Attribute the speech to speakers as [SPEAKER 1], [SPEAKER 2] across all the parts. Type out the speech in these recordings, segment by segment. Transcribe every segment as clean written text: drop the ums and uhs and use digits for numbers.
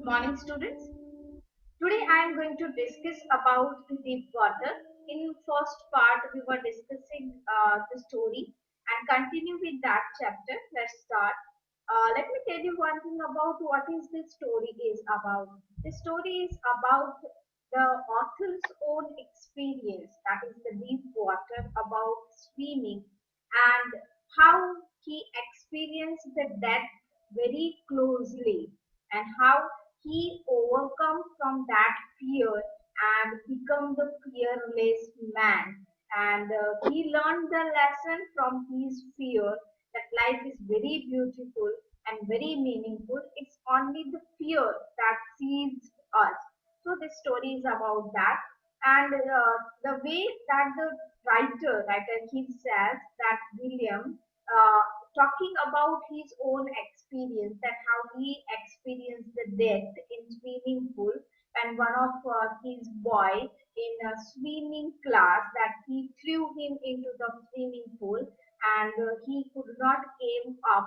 [SPEAKER 1] Morning students. Today I am going to discuss about the deep water. In first part we were discussing the story and continue with that chapter. Let's start. Let me tell you one thing about what is this story is about. The story is about the author's own experience, that is the deep water, about swimming and how he experienced the death very closely and how he overcome from that fear and become the fearless man. And he learned the lesson from his fear that life is very beautiful and very meaningful. It's only the fear that sees us. So this story is about that. And the way that the writer he says that William talking about his own experience, that how he experienced the death in swimming pool, and one of his boy in a swimming class that he threw him into the swimming pool and he could not came up,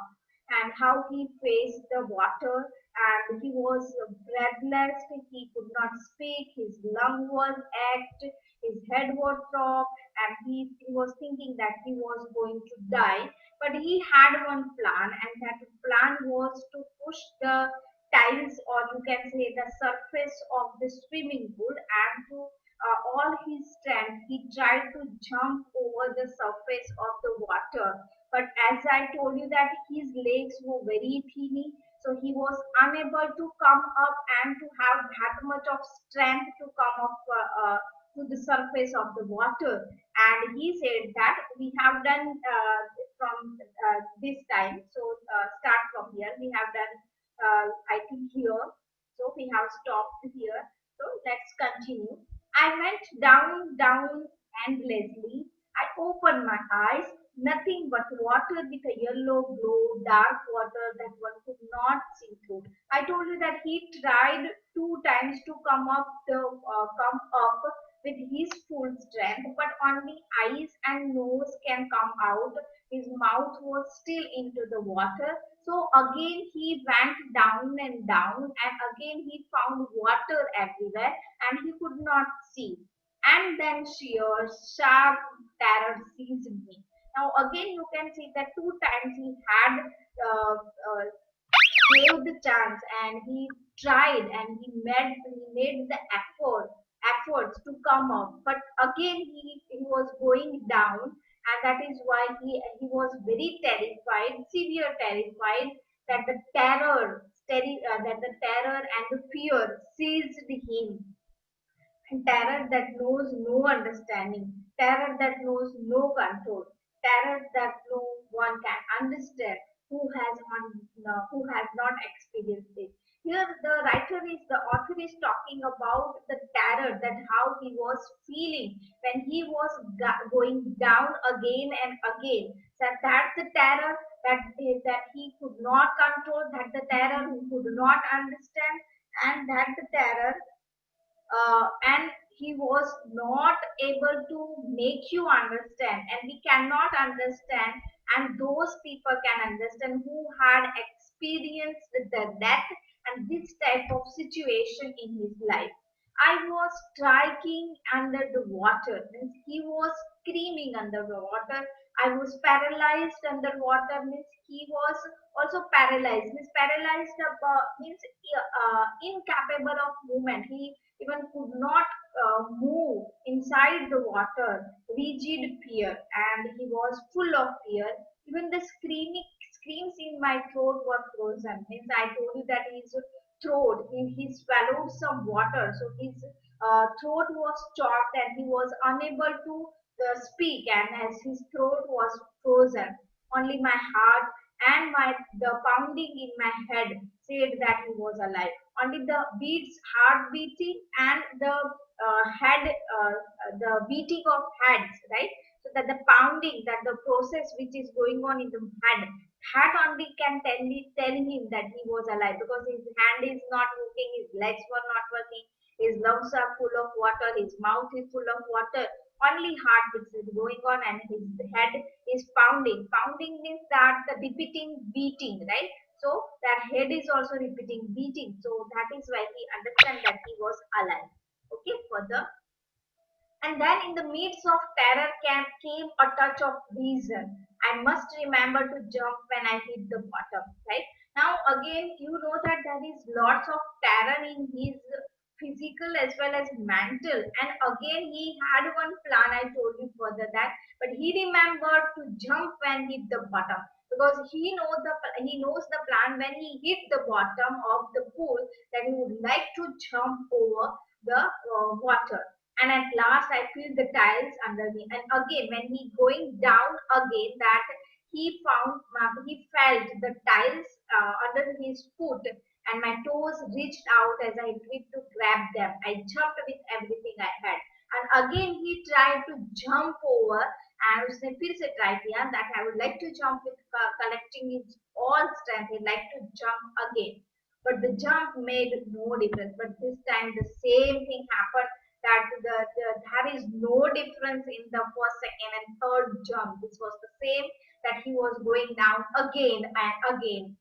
[SPEAKER 1] and how he faced the water and he was breathless, he could not speak, his lung was ached, his head was throbbed, and he was thinking that he was going to die. But he had one plan, and that plan was to push the tiles, or you can say the surface of the swimming pool, and to all his strength he tried to jump over the surface of the water. But as I told you that his legs were very teeny, so he was unable to come up and to have that much of strength to come up to the surface of the water. And he said that we have done from this time. So start from here. We have done, I think here. So we have stopped here. So let's continue. I went down, down endlessly. I opened my eyes. Nothing but water with a yellow glow, dark water that one could not see through. I told you that he tried two times to come up with his full strength, but only eyes and nose can come out. His mouth was still into the water. So again he went down and down, and again he found water everywhere, and he could not see. And then sheer, sharp terror seized me. Now again you can see that two times he had gave the chance, and he tried, and he made the efforts to come up, but again he was going down, and that is why he was very terrified, severe terrified, that the terror and the fear seized him, and terror that knows no understanding, terror that knows no control, terror that no one can understand who has not experienced it. Here, the author is talking about the terror, that how he was feeling when he was going down again and again. So that's the terror that he could not control, that the terror he could not understand, and that the terror and he was not able to make you understand, and we cannot understand, and those people can understand who had experienced the death and this type of situation in his life. I was striking under the water, means he was screaming under the water. I was paralyzed underwater, means he was also paralyzed, means paralyzed means incapable of movement. He even could not move inside the water, rigid fear, and he was full of fear. Even the screams in my throat were frozen. Means I told you that his throat, he swallowed some water, so his throat was chopped and he was unable to speak, and as his throat was frozen, only my heart and the pounding in my head said that he was alive. Only the beats, heart beating, and the beating of heads, right? So that the pounding, that the process which is going on in the head, that only can tell him that he was alive, because his hand is not working, his legs were not working, his lungs are full of water, his mouth is full of water. Only heartbeats is going on, and his head is pounding. Pounding means that the repeating beating, right? So that head is also repeating, beating. So that is why he understand that he was alive. Okay, further. And then in the midst of terror came a touch of reason. I must remember to jump when I hit the bottom. Right? Now again, you know that there is lots of terror in his physical as well as mental. And again, he had one plan. I told you further that, but he remembered to jump when hit the bottom because he knows the plan when he hit the bottom of the pool that he would like to jump over the water. And at last I feel the tiles under me. And again, when he going down again, that he felt the tiles under his foot, and my toes reached out as I tried to grab them. I jumped with everything I had. And again, he tried to jump over. And उसने फिर से try किया that I would like to jump with collecting his all strength. He'd like to jump again, but the jump made no difference. But this time the same thing happened, that there is no difference in the first, second, and third jump. This was the same, that he was going down again and again.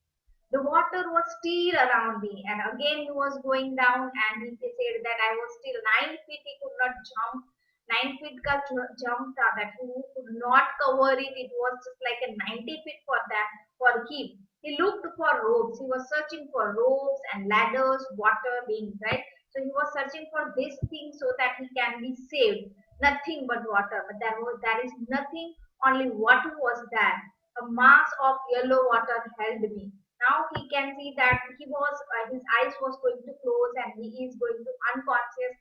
[SPEAKER 1] The water was still around me, and again he was going down. And he said that I was still 9 feet. He could not jump. 9 feet ka jump tha, that he could not cover it. It was just like a 90 feet for that for him. He looked for ropes. He was searching for ropes and ladders, water being right. So he was searching for this thing so that he can be saved. Nothing but water. But there is nothing. Only water was there. A mass of yellow water held me. Now he can see that his eyes was going to close and he is going to unconscious.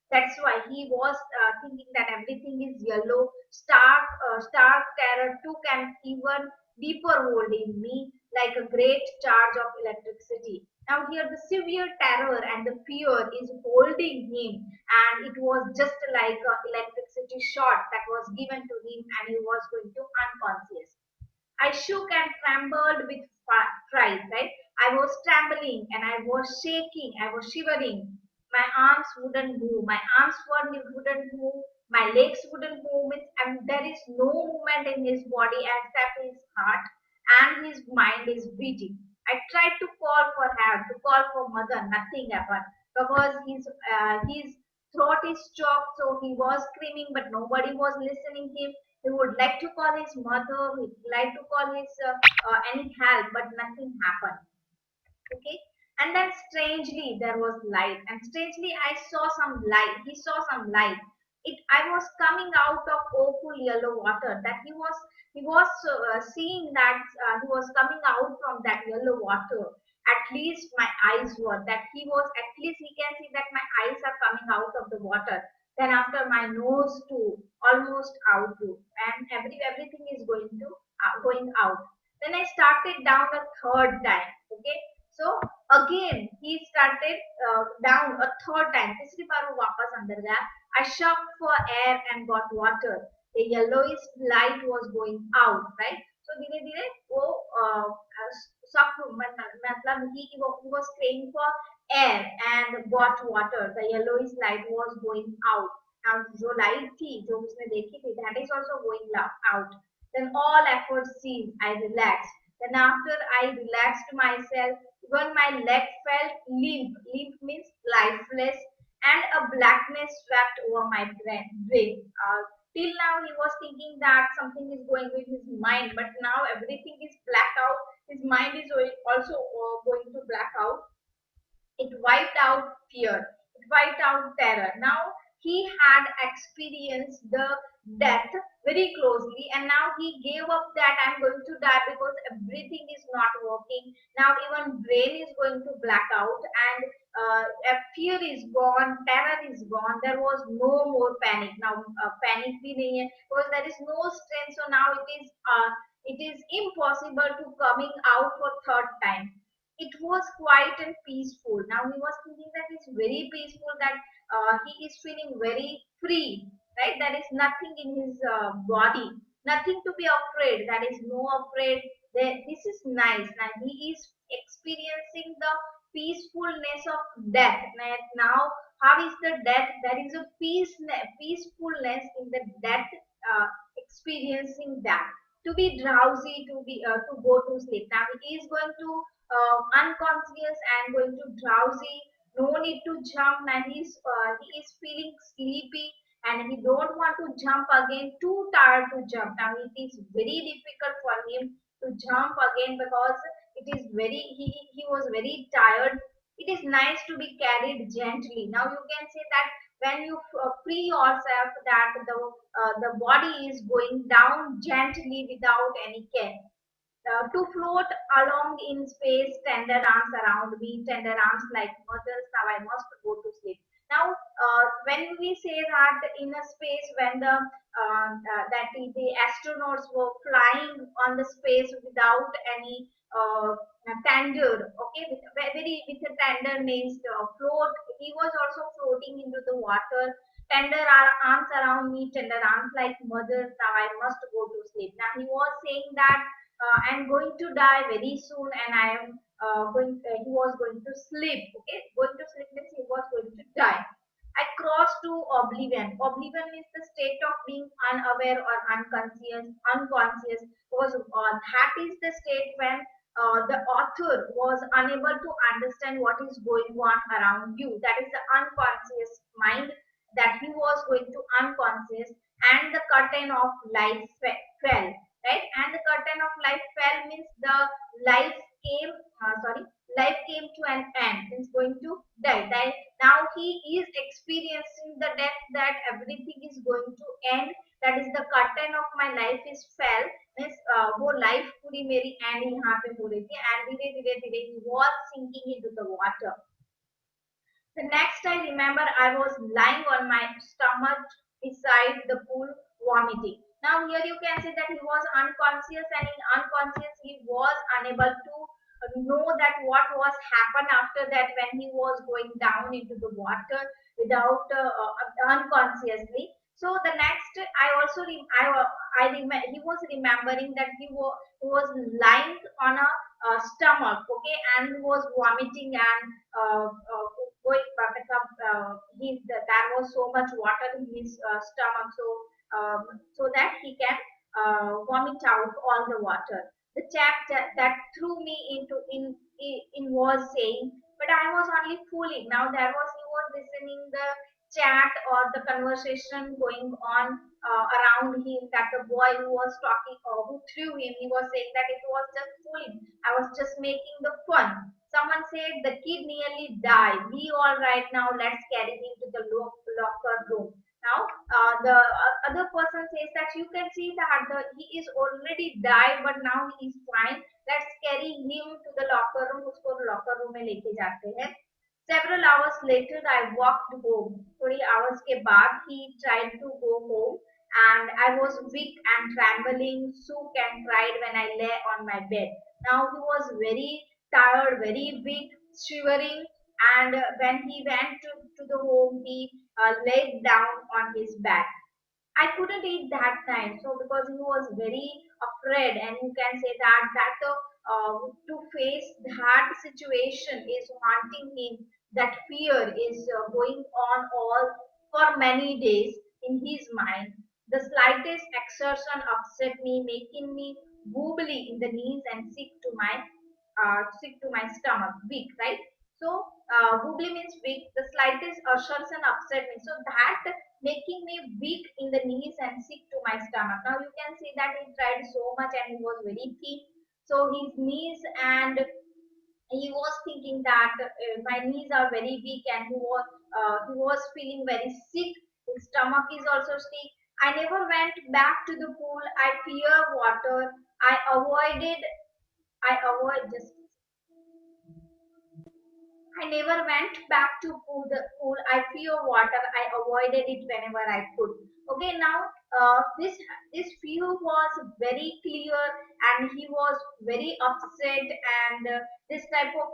[SPEAKER 1] That's why he was thinking that everything is yellow. Stark terror took an even deeper hold in me, like a great charge of electricity. Now here the severe terror and the fear is holding him, and it was just like a electricity shot that was given to him, and he was going to unconscious. I shook and trembled with fright, right? I was trembling and I was shaking, I was shivering. My arms wouldn't move, wouldn't move, my legs wouldn't move, and there is no movement in his body except his heart, and his mind is beating. I tried to call for help, to call for mother, nothing happened because his throat is choked, so he was screaming, but nobody was listening him. He would like to call his mother, he would like to call his any help, but nothing happened. Okay, and then strangely there was light, and strangely I saw some light. He saw some light. I was coming out of awful yellow water. That he was seeing that he was coming out from that yellow water. At least my eyes were, that he was, at least he can see that my eyes are coming out of the water. Then after my nose too, almost out too, and everything is going out. Then I started down a third time. Okay, so again he started down a third time. तीसरी बार वो वापस अंदर गया. I shocked for air and got water. The yellowish light was going out, right? So धीरे धीरे वो shock मतलब he was praying for air and got water. The yellowish light was going out. Now जो light थी जो उसने देखी थी, that is also going out. Then all efforts ceased. I relaxed. Then after I relaxed myself, even my leg felt limp. Limp means lifeless, and a blackness swept over my brain. Till now, he was thinking that something is going with his mind, but now everything is black out. His mind is also going to black out. It wiped out fear. It wiped out terror. Now he had experienced the death very closely, and now he gave up that I'm going to die because everything is not working. Now even brain is going to black out, and fear is gone, terror is gone. There was no more panic. Now panic bhi nahi hai because there is no strength. So now it is impossible to coming out for third time. It was quiet and peaceful. Now he was thinking that it's very peaceful, that he is feeling very free, right? There is nothing in his body, nothing to be afraid. There is no afraid. This is nice. Now he is experiencing the peacefulness of death. Now, how is the death? There is a peacefulness in the death, experiencing that. to be drowsy, to go to sleep. Now he is going to unconscious and going to drowsy. No need to jump. Now he is feeling sleepy and he don't want to jump again. Too tired to jump. Now it is very difficult for him to jump again because it is very he was very tired. It is nice to be carried gently. Now you can say that when you free yourself that the body is going down gently without any care. To float along in space, tender arms around me, tender arms like mothers. Now I must go to sleep. Now, when we say that in a space, when the astronauts were flying on the space without any tender, okay, with a tenderness, float. He was also floating into the water. Tender arms around me, tender arms like mothers. Now I must go to sleep. Now he was saying that I'm going to die very soon and I am he was going to sleep. Okay, going to sleep means he was going to die. I crossed to oblivion. Oblivion is the state of being unaware or unconscious. Was that is the state when the author was unable to understand what is going on around you. That is the unconscious mind that he was going to unconscious, and the curtain of life fell, right? And the curtain of life fell means the life came, sorry, life came to an end, means going to die. Now he is experiencing the death, that everything is going to end. That is the curtain of my life is fell, means वो life पूरी मेरी end यहाँ पे हो रही थी, and धीरे धीरे धीरे he was sinking into the water. The next I remember, I was lying on my stomach beside the pool vomiting. Now here you can see that he was unconscious, and in unconscious he was unable to know that what was happened after that when he was going down into the water without unconsciously. So the next I also he was remembering that he was lying on a stomach, okay, and he was vomiting and going there was so much water in his stomach, so that he can vomit out all the water. The chap that threw me in was saying, but I was only fooling. Now there was he was listening the chat or the conversation going on around him, that the boy who was talking or who threw him, he was saying that it was just fooling. I was just making the fun. Someone said the kid nearly died. Be all right now. Let's carry him to the locker room. Now, the other person says that you can see that he is already died, but now he is fine. Let's carry him to the locker room. उसको locker room में लेके जाते हैं. Several hours later, I walked home. 3 hours के बाद, he tried to go home, and I was weak and trembling, shook and cried when I lay on my bed. Now he was very tired, very weak, shivering, and when he went to the home, he laid down on his back. I couldn't eat that time, so because he was very afraid, and you can say that to face that situation is haunting him. That fear is going on all for many days in his mind. The slightest exertion upset me, making me wobbly in the knees and sick to my stomach, weak, right? So wobbly means weak. The slightest exertion upset me. So that making me weak in the knees and sick to my stomach. Now you can see that he tried so much and he was very thin. So his knees, and he was thinking that my knees are very weak, and he was feeling very sick. His stomach is also sick. I never went back to the pool. I fear water. I avoided. I avoid just I never went back to the pool. I fear water. I avoided it whenever I could. Okay, now this fear was very clear, and he was very upset. And this type of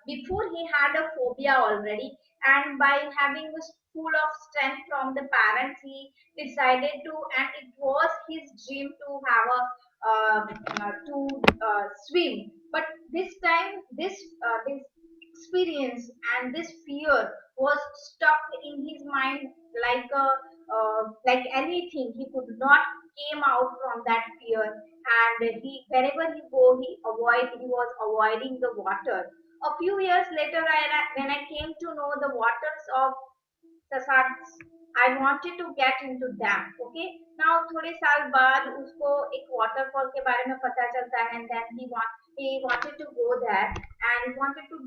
[SPEAKER 1] before he had a phobia already, and by having this full of strength from the parents, he decided to, and it was his dream to have a to swim. But this time, this experience, and this fear was stuck in his mind like a like anything. He could not came out from that fear, and he wherever he go, he was avoiding the water. A few years later, when I came to know the waters of ससाट्स I wanted to get into them okay now थोड़े साल बाद उसको एक waterfall के बारे में पता चलता है and then he wanted to go there and he wanted to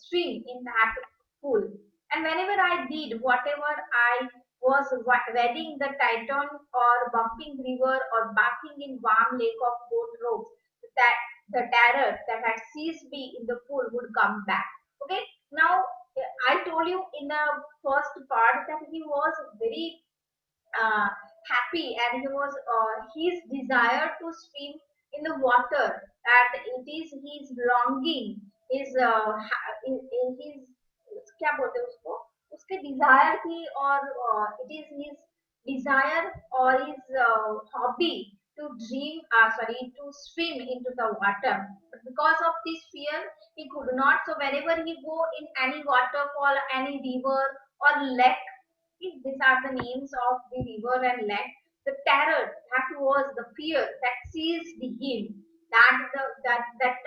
[SPEAKER 1] swim in that pool, and whenever I did whatever I was wading the titan or bumping river or bathing in warm lake of boat ropes, that the terror that had seized me in the pool would come back. Okay, now I told you in the first part that he was very uh, happy, and he was his desire to swim in the water, that it is his longing, his his क्या बोलते हैं उसको, उसके desire थी, और it is his desire or his hobby to to swim into the water. But because of this fear he could not. So whenever he go in any waterfall, any river or lake, if these are the names of the river and lake, the terror, that was the fear that seized him, that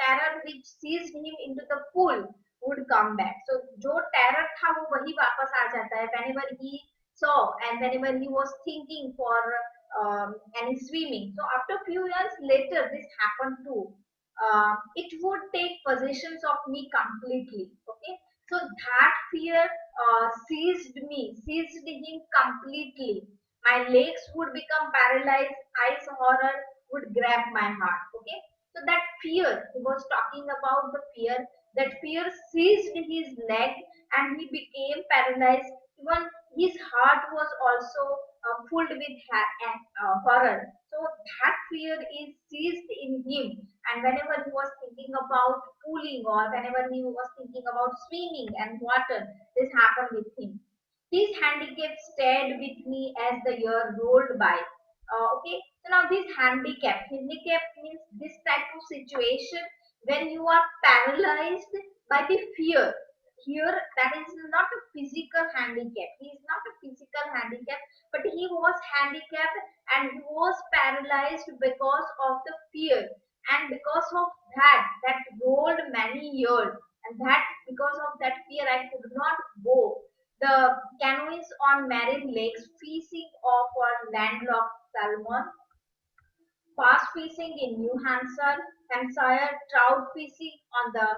[SPEAKER 1] terror which seized him into the pool would come back. So जो terror था वो वही वापस आ जाता है whenever he saw and whenever he was thinking for any swimming. So after few years later, this happened too. It would take possessions of me completely. Okay, so that fear seized him completely. My legs would become paralyzed, eyes horror would grab my heart. Okay, so that fear, he was talking about the fear, that fear seized his leg and he became paralyzed. Even his heart was also filled with horror. So that fear is seized in him, and whenever he was thinking about cooling or whenever he was thinking about swimming and water, this happened with him. These handicaps stayed with me as the year rolled by. Okay, so now this handicap means this type of situation when you are paralyzed by the fear. Here, that is not a physical handicap. He is not a physical handicap, but he was handicapped and he was paralyzed because of the fear, and because of that rolled many years, and that because of that fear I could not go the canoes on marine lakes, fishing off on landlocked salmon, fast fishing in Hampshire, trout fishing on the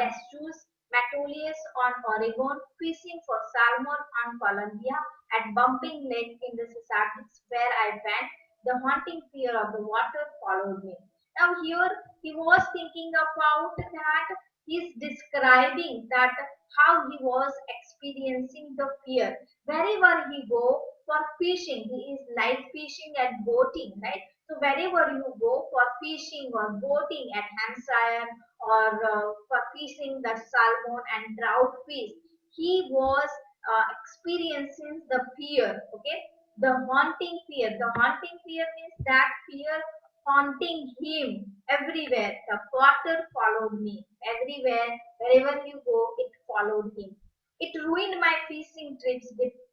[SPEAKER 1] Deschutes, Metolius on Oregon, fishing for salmon on Columbia, at Bumping Lake in the Sciecne where I went, the haunting fear of the water followed me. Now here he was thinking about that, he's describing that how he was experiencing the fear. Wherever he go for fishing, he is like fishing and boating, right? So wherever you go for fishing or boating at Hampshire or for fishing the salmon and trout fish, he was experiencing the fear. Okay, the haunting fear. The haunting fear means that fear haunting him everywhere. The water followed me everywhere. Wherever you go, it followed him. It ruined my fishing trips,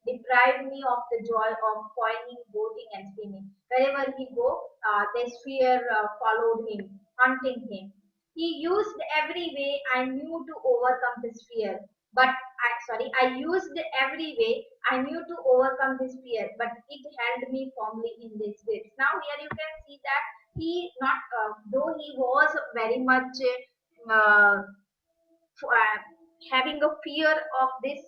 [SPEAKER 1] deprived me of the joy of coining, boating, and swimming. Wherever he go, this fear followed him, hunting him. He used every way I knew to overcome this fear. I used every way I knew to overcome this fear, but it held me firmly in this grips. Now here you can see that he not, though he was very much uh, having a fear of this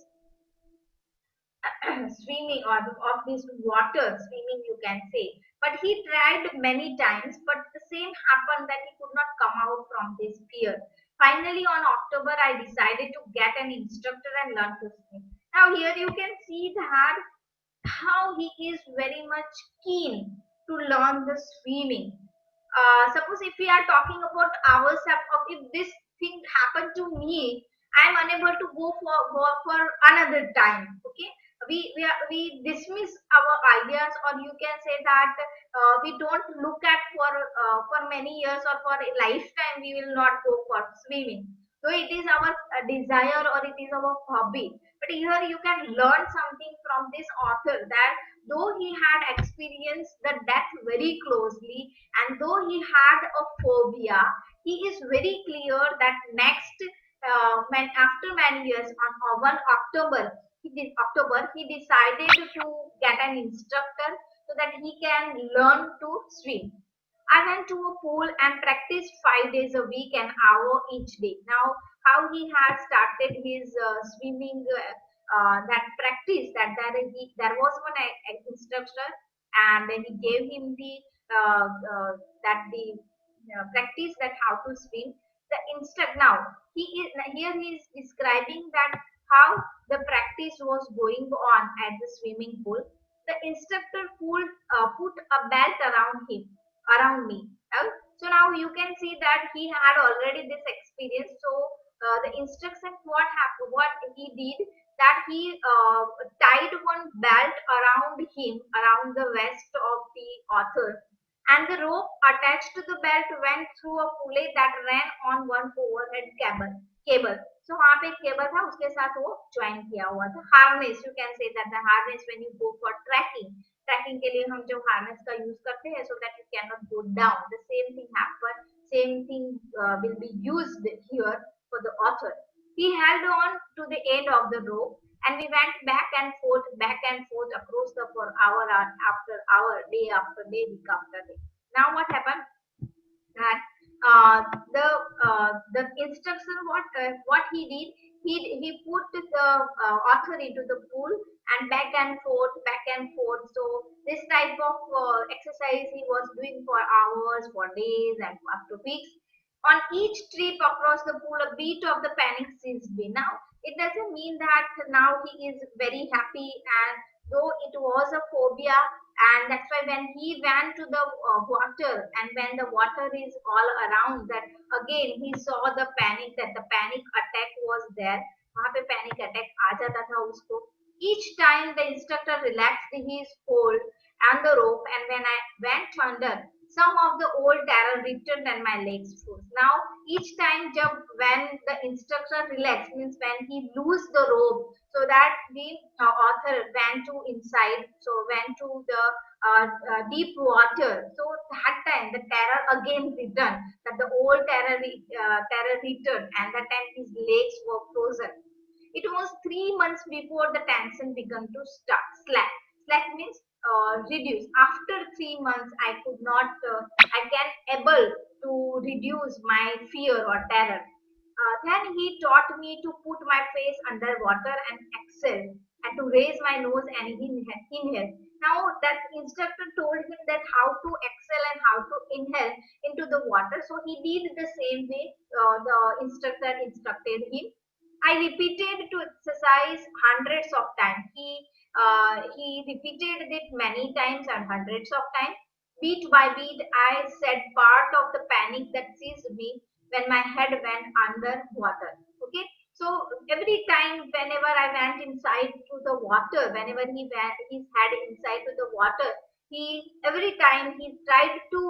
[SPEAKER 1] swimming or of this water swimming you can say, but he tried many times, but the same happened that he could not come out from this fear. Finally on October I decided to get an instructor and learn to swim. Now here you can see that how he is very much keen to learn the swimming. Suppose if we are talking about ourselves, or if this thing happened to me, I am unable to go for another time. Okay, we dismiss our ideas, or you can say that we don't look at for many years or for a lifetime. We will not go for swimming. So it is our desire or it is our hobby. But here you can learn something from this author, that though he had experienced the death very closely and though he had a phobia, he is very clear that next, after many years, on 1 October, he decided to get an instructor so that he can learn to swim. I went to a pool and practiced 5 days a week, an hour each day. Now, how he had started his swimming, that practice, that there was one instructor, and he gave him the practice, that how to swim. The instruct now he is describing that how the practice was going on at the swimming pool. The instructor put a belt around me. So now you can see that he had already this experience. So the instruction, what he did, that he tied one belt around him, around the waist of the author, and the rope attached to the belt went through a pulley that ran on one overhead cable. So वहाँ पे एक cable था, उसके साथ वो join किया हुआ था. Harness, you can say that the harness when you go for trekking के लिए हम जो हार्नेस का यूज करते हैं, so that you can not go down. The same thing happen, same thing will be used here for the author. He held on to the end of the rope and we went back and forth across the for hour after hour, day after day, week after day. Now what happened? That uh, the the instruction, what he did, he put the author into the pool and back and forth. So this type of exercise he was doing for hours, for days, and up to weeks. On each trip across the pool, a beat of the panic seized me. Now it doesn't mean that now he is very happy, and though it was a phobia, and that's why when he went to the water, and when the water is all around, that again he saw the panic, that the panic attack was there. वहाँ पे panic attack आ जाता था उसको. Each time the instructor relaxed his hold and the rope, and when I went under, some of the old terror returned and my legs froze. Now each time when the instructor relaxed, means when he loosed the rope, so that the author went to inside, so went to the deep water. So that time the terror again returned, that the old terror returned, and that time his legs were frozen. It was 3 months before the tension began to start slack. Slack means reduce. After 3 months, I can able to reduce my fear or terror. Then he taught me to put my face underwater and exhale, and to raise my nose and inhale. Now that instructor told him that how to exhale and how to inhale into the water. So he did the same way the instructor instructed him. I repeated to exercise hundreds of times. He repeated it many times and hundreds of times. Beat by beat, I said part of the panic that seized me when my head went under water. Okay, so every time, whenever I went inside to the water, whenever he went his head inside to the water, he every time he tried to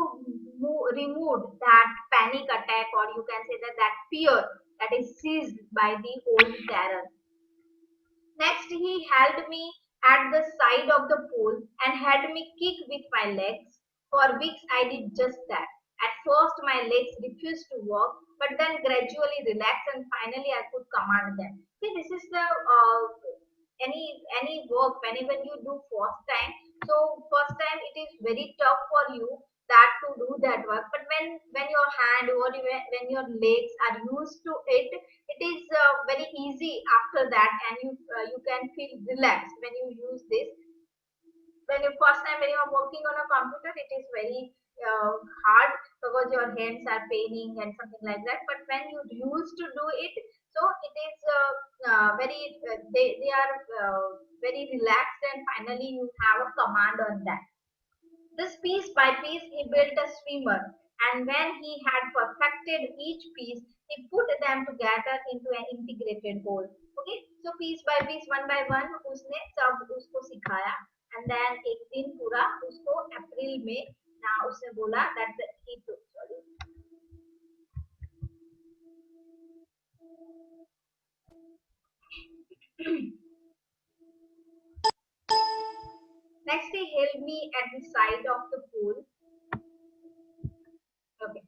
[SPEAKER 1] remove that panic attack, or you can say that fear that is seized by the old terror. Next, he held me at the side of the pool and had me kick with my legs. For weeks, I did just that. At first, my legs refused to work, but then gradually relaxed, and finally, I could command them. See, this is the any work whenever you do first time. So first time it is very tough for you that to do that work, but when your hand or when your legs are used to it, it is very easy after that, and you can feel relaxed when you use this. When you first time when you are working on a computer, it is very hard because your hands are paining and something like that. But when you used to do it, so it is very they are very relaxed, and finally you have a command on that. This piece by piece he built a swimmer, and when he had perfected each piece, he put them together into an integrated whole. Okay, so piece by piece, one by one, उसने सब उसको सिखाया, and then एक दिन पूरा उसको अप्रैल में ना उसने बोला that he took, sorry, Next, he held me at the side of the pool. Okay.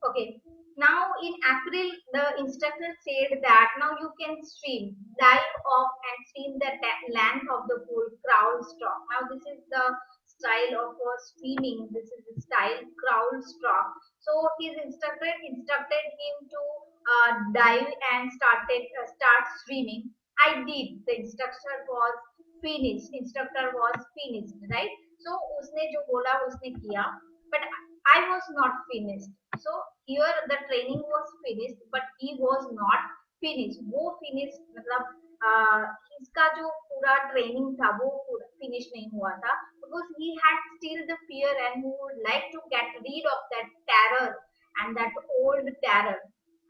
[SPEAKER 1] Okay. Now in April, the instructor said that now you can swim, dive off and swim the length of the pool, crawl stroke. Now this is the style of swimming. This is the style crawl stroke. So his instructor instructed him to dive and start swimming. I did. The instructor was finished. Instructor was finished, right? So उसने जो बोला उसने किया, but I was not finished. So here the training was finished, but he was not finished. वो finished मतलब इसका जो पूरा training था वो पूरा finish नहीं हुआ था, because he had still the fear and he would like to get rid of that terror and that old terror.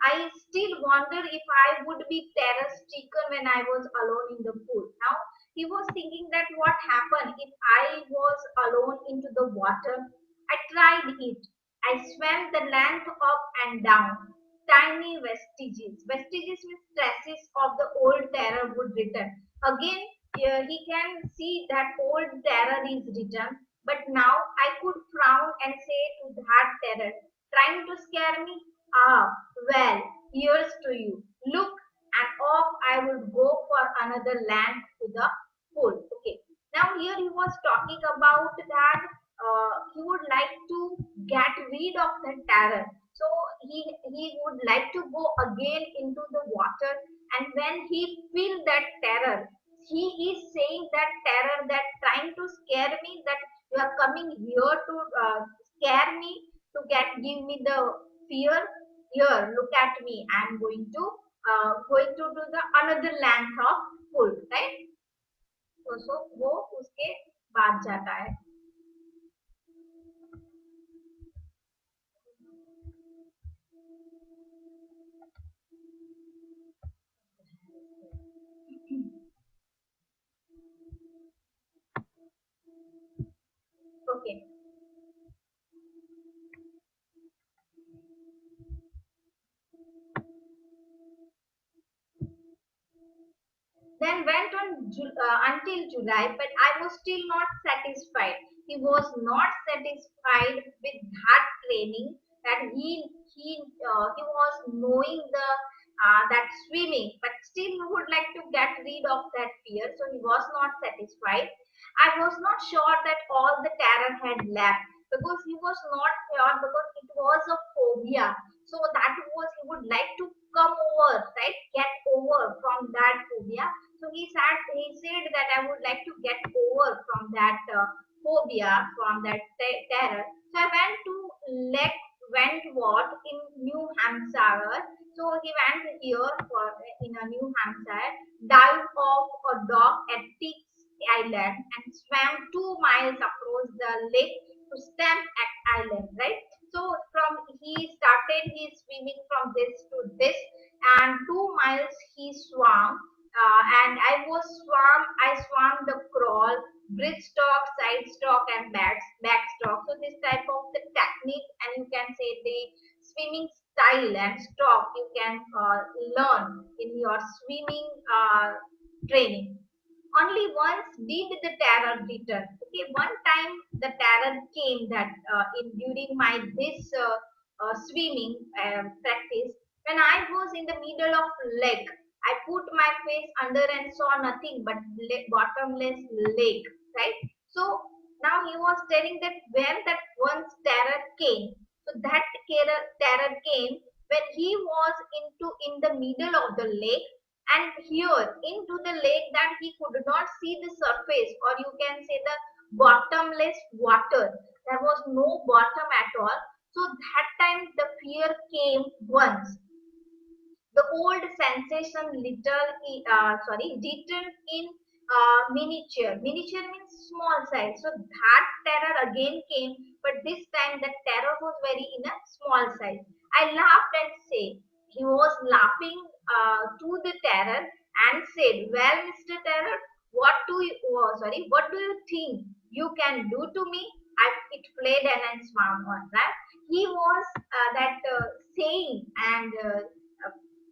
[SPEAKER 1] I still wonder if I would be terror stricken when I was alone in the pool. Now he was thinking that what happened if I was alone into the water. I tried it. I swam the length up and down. Tiny vestiges. Vestiges means traces of the old terror would return. Again, he can see that old terror is returned. But now I could frown and say to that terror, trying to scare me? Ah, well, here's to you. Look, and off I would go for another land to the pool. Okay. Now here he was talking about that he would like to get rid of the terror. So he would like to go again into the water, and when he feel that terror, he is saying that terror that trying to scare me, that you are coming here to scare me, to get give me the fear. Here, look at me. I am going to do the another length of pool, right? So वो उसके बाद जाता है. Okay. Then went on until July, but I was still not satisfied. He was not satisfied with that training, that he was knowing the that swimming, but still he would like to get rid of that fear. So he was not satisfied. I was not sure that all the terror had left, because he was not sure, because it was a phobia. So that was he would like to come over, right? Get over from that phobia. So he said that I would like to get over from that phobia, from that terror. So I went to Lake Wentworth in New Hampshire. So he went here for in a New Hampshire, dived off a dock at Tix Island and swam 2 miles across the lake to Stamp Island. Right. So from he started his swimming from this to this, and 2 miles he swam, and I swam the crawl, bridge stroke, side stroke, and back stroke. So this type of the technique, and you can say the swimming style and stroke you can learn in your swimming training. Only once did the terror return. Okay, one time the terror came that in during my this swimming practice, when I was in the middle of lake. I put my face under and saw nothing but bottomless lake, right? So now he was telling that when that once terror came, so that terror came when he was in the middle of the lake, and here into the lake that he could not see the surface, or you can say the bottomless water. There was no bottom at all. So that time the fear came once. The old sensation returned in miniature. Miniature means small size. So that terror again came, but this time the terror was very in a small size. I laughed and said, he was laughing to the terror and said, well, Mr. Terror, what do you think you can do to me? It played and swam on that. He was that saying and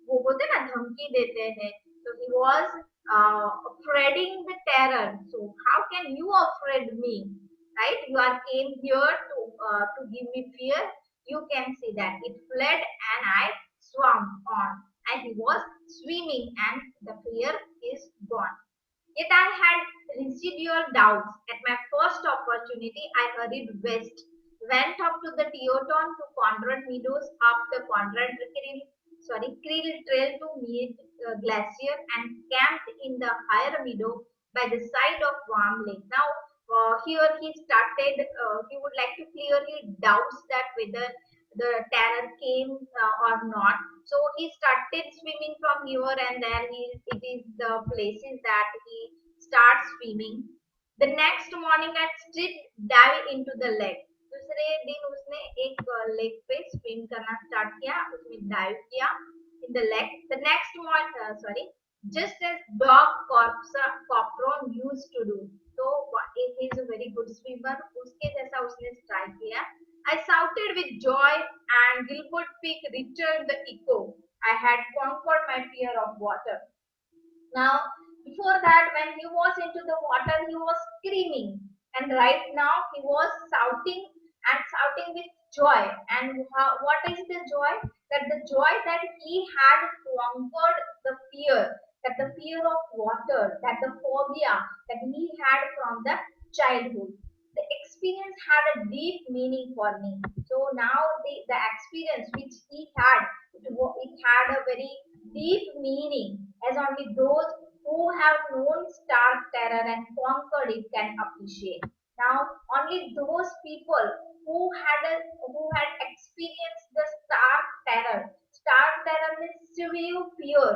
[SPEAKER 1] वो बोलते हैं ना धमकी देते हैं. So he was spreading the terror. So how can you afraid me? Right? You are came here to give me fear. You can see that it fled and I swam on. And he was swimming and the fear is gone. Yet I had residual doubts. At my first opportunity, I hurried west, went up to the Teoton to Conrad Meadows, up the Krill Trail to meet Glacier, and camped in the higher meadow by the side of Warm Lake. Now, here he started, he would like to clearly doubts that whether the terror came or not. So he started swimming from here and there. It is the places that he starts swimming. The next morning at street dive into the lake. दूसरे दिन उसने एक lake पे swim करना start किया, उसमें dive किया in the lake. The next morning, just as dog Copron used to do. So he is a very good swimmer. उसके जैसा उसने ट्राई किया. I shouted with joy and Gilbert Peak returned the echo. I had conquered my fear of water. Now, before that, when he was into the water, he was screaming. And right now, he was shouting and shouting with joy. And what is the joy? That the joy that he had conquered the fear, that the fear of water, that the phobia that he had from the childhood. The experience had a deep meaning for me. So now the experience which he had, it had a very deep meaning, as only those who have known stark terror and conquered it can appreciate. Now, only those people who had experienced the stark terror. Stark terror means severe fear,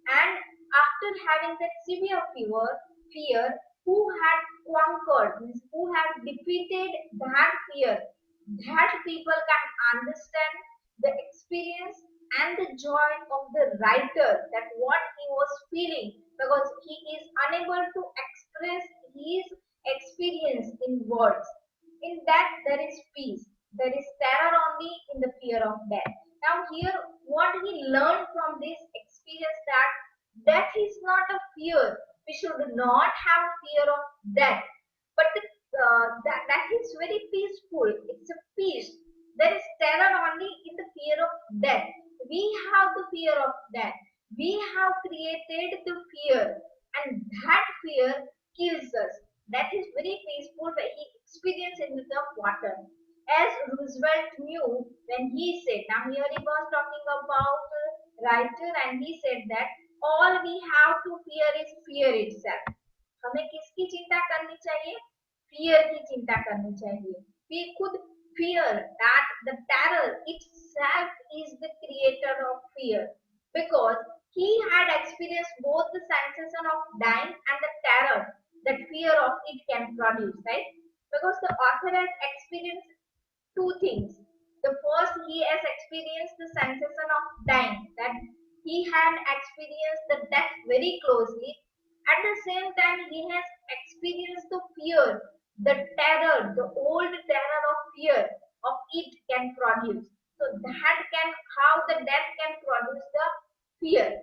[SPEAKER 1] and after having that severe fear, who had conquered, means who had defeated that fear, that people can understand the experience and the joy of the writer, that what he was feeling, because he is unable to express his experience in words. In that there is peace, there is terror only in the fear of death. Now here what he learned from this experience, that death is not a fear. We should not have fear of death, but that is very peaceful. It's a peace. There is terror only in the fear of death. We have the fear of death. We have created the fear, and that fear kills us. That is very peaceful when he experienced in the water. As Roosevelt knew when he said, now here he was talking about writer, and he said that all we have to fear is fear itself. हमें किसकी चिंता करनी चाहिए? Fear की चिंता करनी चाहिए. We could fear that the terror itself is the creator of fear, because he had experienced both the sensation of dying and the terror that fear of it can produce, right? Because the author has experienced two things. The first, he has experienced the sensation of dying, that he had experienced the death very closely. At the same time, he has experienced the fear, the terror, the old terror of fear of it can produce. So that can, how the death can produce the fear.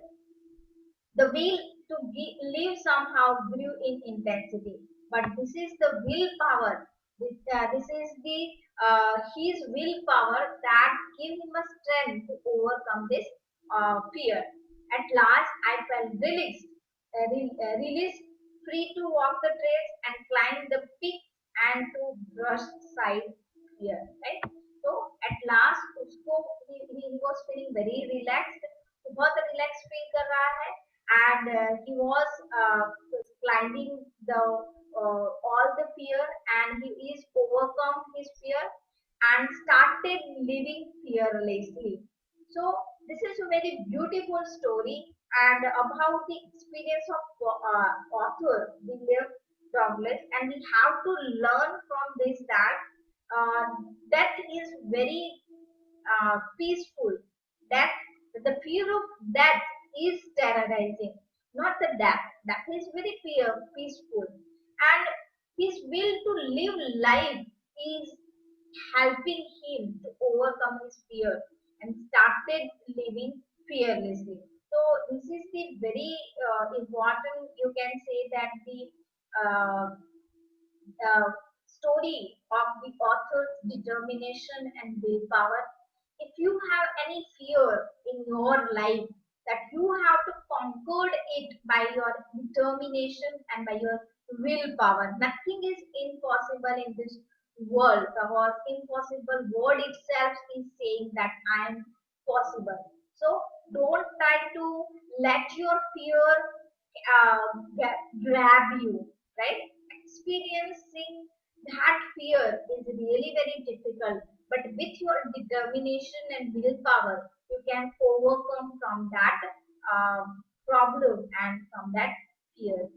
[SPEAKER 1] The will to live somehow grew in intensity, but this is the willpower. This is the his willpower that gave him a strength to overcome this fear. At last, I felt released, free to walk the trails and climb the peak and to brush aside fear. Right? So at last, he was feeling very relaxed. बहुत relax feel कर रहा है, and he was climbing the all the fear, and he is overcome his fear and started living fearlessly. So This is a very beautiful story and about the experience of author William Douglas, and we have to learn from this that uh, death is very peaceful. That the fear of death is terrorizing, not the death. That is very peaceful, and his will to live life is helping him to overcome his fear and started living fearlessly. So this is the very important. You can say that the uh, story of the author's determination and willpower. If you have any fear in your life, that you have to conquer it by your determination and by your willpower. Nothing is impossible in this world. The word impossible word itself is saying that I am possible. So don't try to let your fear grab you, right? Experiencing that fear is really very difficult, but with your determination and willpower, you can overcome from that problem and from that fear.